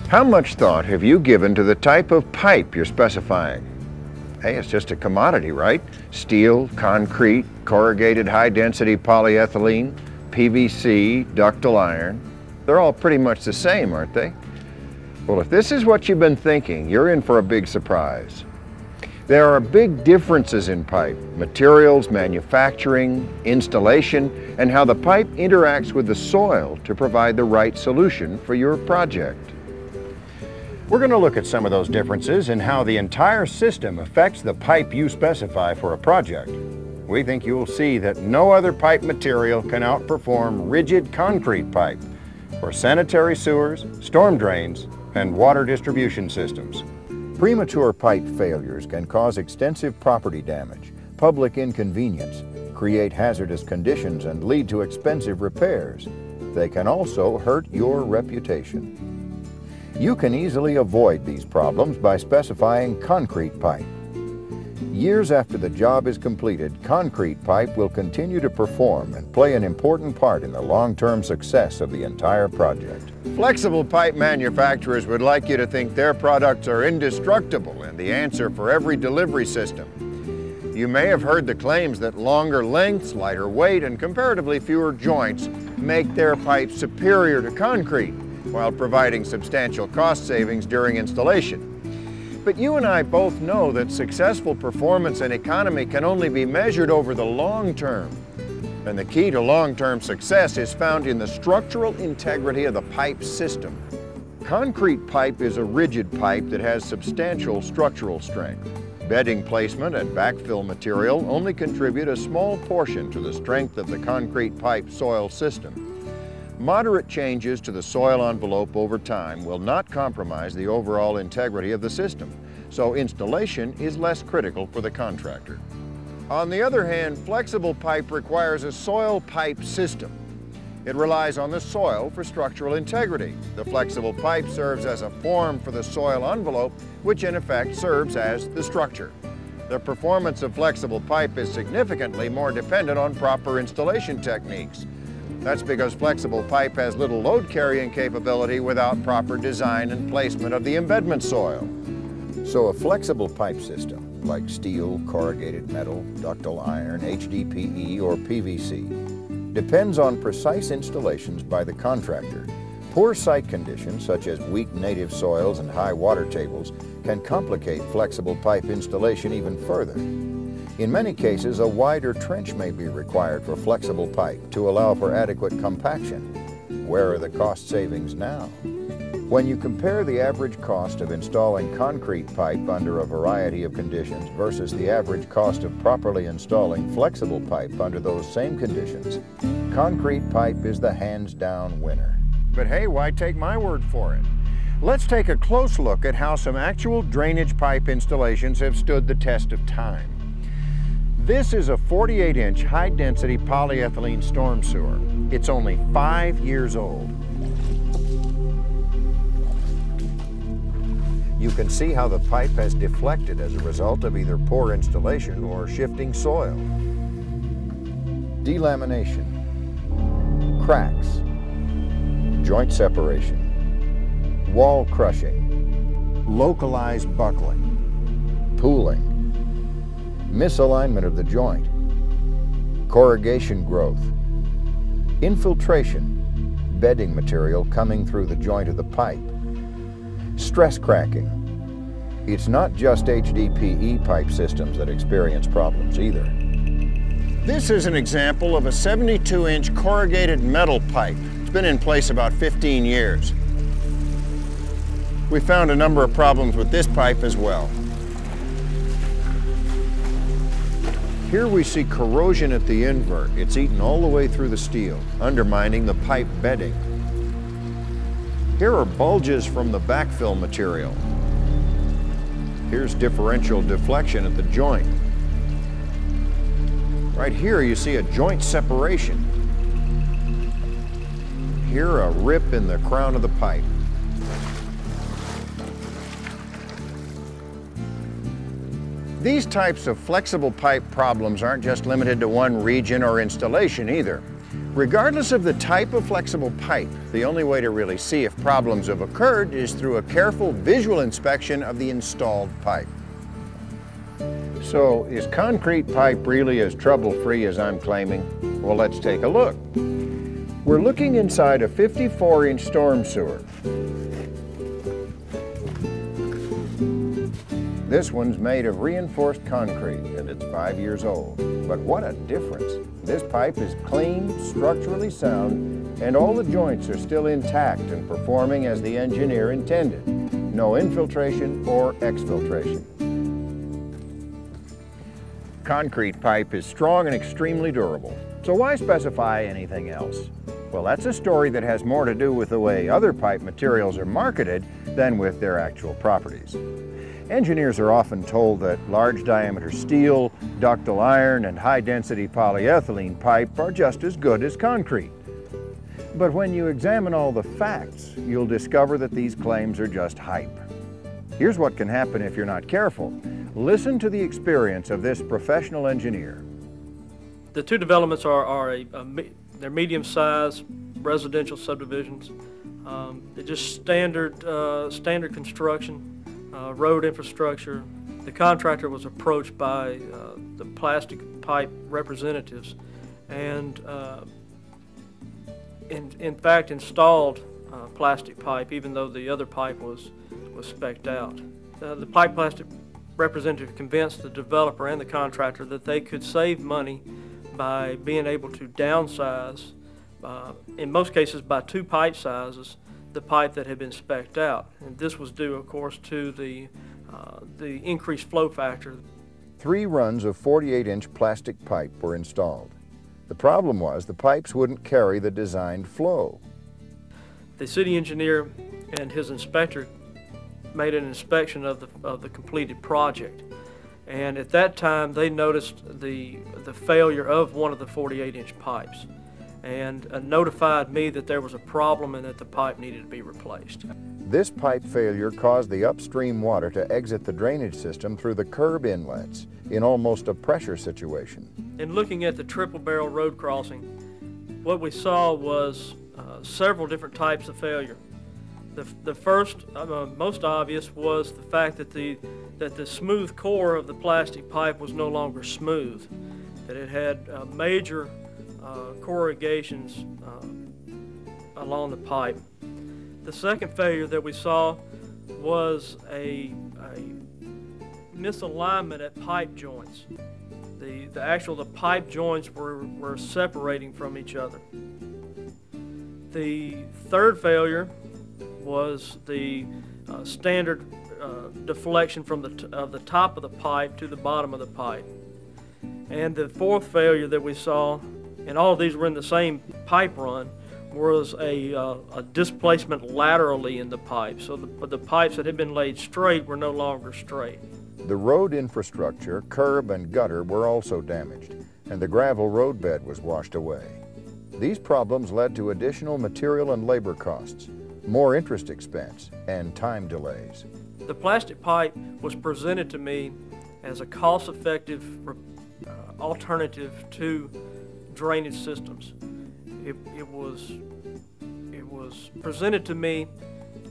How much thought have you given to the type of pipe you're specifying? Hey, it's just a commodity, right? Steel, concrete, corrugated high-density polyethylene, PVC, ductile iron. They're all pretty much the same, aren't they? Well, if this is what you've been thinking, you're in for a big surprise. There are big differences in pipe, materials, manufacturing, installation, and how the pipe interacts with the soil to provide the right solution for your project. We're going to look at some of those differences and how the entire system affects the pipe you specify for a project. We think you'll see that no other pipe material can outperform rigid concrete pipe for sanitary sewers, storm drains, and water distribution systems. Premature pipe failures can cause extensive property damage, public inconvenience, create hazardous conditions, and lead to expensive repairs. They can also hurt your reputation. You can easily avoid these problems by specifying concrete pipe. Years after the job is completed, concrete pipe will continue to perform and play an important part in the long-term success of the entire project. Flexible pipe manufacturers would like you to think their products are indestructible and the answer for every delivery system. You may have heard the claims that longer lengths, lighter weight, and comparatively fewer joints make their pipe superior to concrete, while providing substantial cost savings during installation. But you and I both know that successful performance and economy can only be measured over the long term. And the key to long-term success is found in the structural integrity of the pipe system. Concrete pipe is a rigid pipe that has substantial structural strength. Bedding placement and backfill material only contribute a small portion to the strength of the concrete pipe soil system. Moderate changes to the soil envelope over time will not compromise the overall integrity of the system, so installation is less critical for the contractor. On the other hand, flexible pipe requires a soil pipe system. It relies on the soil for structural integrity. The flexible pipe serves as a form for the soil envelope, which in effect serves as the structure. The performance of flexible pipe is significantly more dependent on proper installation techniques. That's because flexible pipe has little load carrying capability without proper design and placement of the embedment soil. So a flexible pipe system, like steel, corrugated metal, ductile iron, HDPE, or PVC, depends on precise installations by the contractor. Poor site conditions, such as weak native soils and high water tables, can complicate flexible pipe installation even further. In many cases, a wider trench may be required for flexible pipe to allow for adequate compaction. Where are the cost savings now? When you compare the average cost of installing concrete pipe under a variety of conditions versus the average cost of properly installing flexible pipe under those same conditions, concrete pipe is the hands-down winner. But hey, why take my word for it? Let's take a close look at how some actual drainage pipe installations have stood the test of time. This is a 48-inch high-density polyethylene storm sewer. It's only 5 years old. You can see how the pipe has deflected as a result of either poor installation or shifting soil. Delamination, cracks, joint separation, wall crushing, localized buckling, pooling, misalignment of the joint, corrugation growth, infiltration, bedding material coming through the joint of the pipe, stress cracking. It's not just HDPE pipe systems that experience problems either. This is an example of a 72-inch corrugated metal pipe. It's been in place about 15 years. We found a number of problems with this pipe as well. Here we see corrosion at the invert. It's eaten all the way through the steel, undermining the pipe bedding. Here are bulges from the backfill material. Here's differential deflection at the joint. Right here you see a joint separation. Here a rip in the crown of the pipe. These types of flexible pipe problems aren't just limited to one region or installation either. Regardless of the type of flexible pipe, the only way to really see if problems have occurred is through a careful visual inspection of the installed pipe. So, is concrete pipe really as trouble-free as I'm claiming? Well, let's take a look. We're looking inside a 54-inch storm sewer. This one's made of reinforced concrete and it's 5 years old. But what a difference. This pipe is clean, structurally sound, and all the joints are still intact and performing as the engineer intended. No infiltration or exfiltration. Concrete pipe is strong and extremely durable. So why specify anything else? Well, that's a story that has more to do with the way other pipe materials are marketed than with their actual properties. Engineers are often told that large diameter steel, ductile iron, and high-density polyethylene pipe are just as good as concrete. But when you examine all the facts, you'll discover that these claims are just hype. Here's what can happen if you're not careful. Listen to the experience of this professional engineer. The two developments they're medium-sized residential subdivisions. They're just standard construction. Road infrastructure. The contractor was approached by the plastic pipe representatives and in fact installed plastic pipe even though the other pipe was spec'd out. The pipe plastic representative convinced the developer and the contractor that they could save money by being able to downsize, in most cases by 2 pipe sizes, the pipe that had been spec'd out. And this was due, of course, to the increased flow factor. 3 runs of 48-inch plastic pipe were installed. The problem was the pipes wouldn't carry the designed flow. The city engineer and his inspector made an inspection of the completed project. And at that time, they noticed the failure of one of the 48-inch pipes and notified me that there was a problem and that the pipe needed to be replaced. This pipe failure caused the upstream water to exit the drainage system through the curb inlets in almost a pressure situation. In looking at the triple barrel road crossing, what we saw was several different types of failure. The first, most obvious, was the fact that the smooth core of the plastic pipe was no longer smooth, that it had major corrugations along the pipe. The second failure that we saw was a misalignment at pipe joints. The pipe joints were separating from each other. The third failure was the standard deflection from the top of the pipe to the bottom of the pipe. And the fourth failure that we saw, and all of these were in the same pipe run, was a displacement laterally in the pipe. So the pipes that had been laid straight were no longer straight. The road infrastructure, curb and gutter were also damaged, and the gravel roadbed was washed away. These problems led to additional material and labor costs, more interest expense, and time delays. The plastic pipe was presented to me as a cost-effective alternative to drainage systems. It was presented to me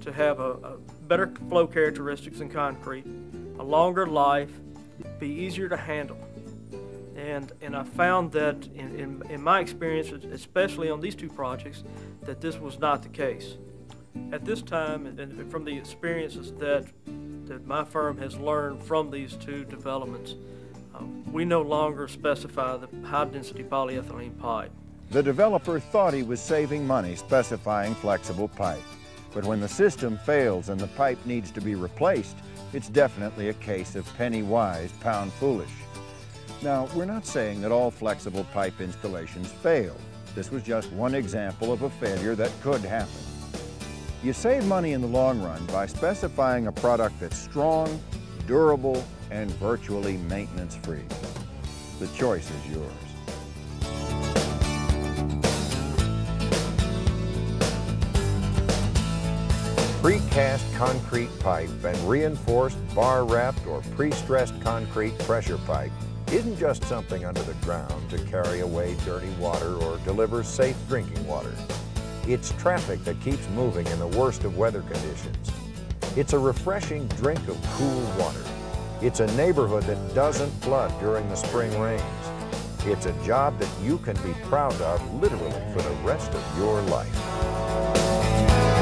to have a better flow characteristics than concrete, a longer life, be easier to handle. And I found that in my experience, especially on these two projects, that this was not the case. At this time, and from the experiences that my firm has learned from these two developments, we no longer specify the high-density polyethylene pipe. The developer thought he was saving money specifying flexible pipe, but when the system fails and the pipe needs to be replaced, it's definitely a case of penny wise, pound foolish. Now, we're not saying that all flexible pipe installations fail. This was just one example of a failure that could happen. You save money in the long run by specifying a product that's strong, durable, and virtually maintenance-free. The choice is yours. Precast concrete pipe and reinforced bar-wrapped or pre-stressed concrete pressure pipe isn't just something under the ground to carry away dirty water or deliver safe drinking water. It's traffic that keeps moving in the worst of weather conditions. It's a refreshing drink of cool water. It's a neighborhood that doesn't flood during the spring rains. It's a job that you can be proud of literally for the rest of your life.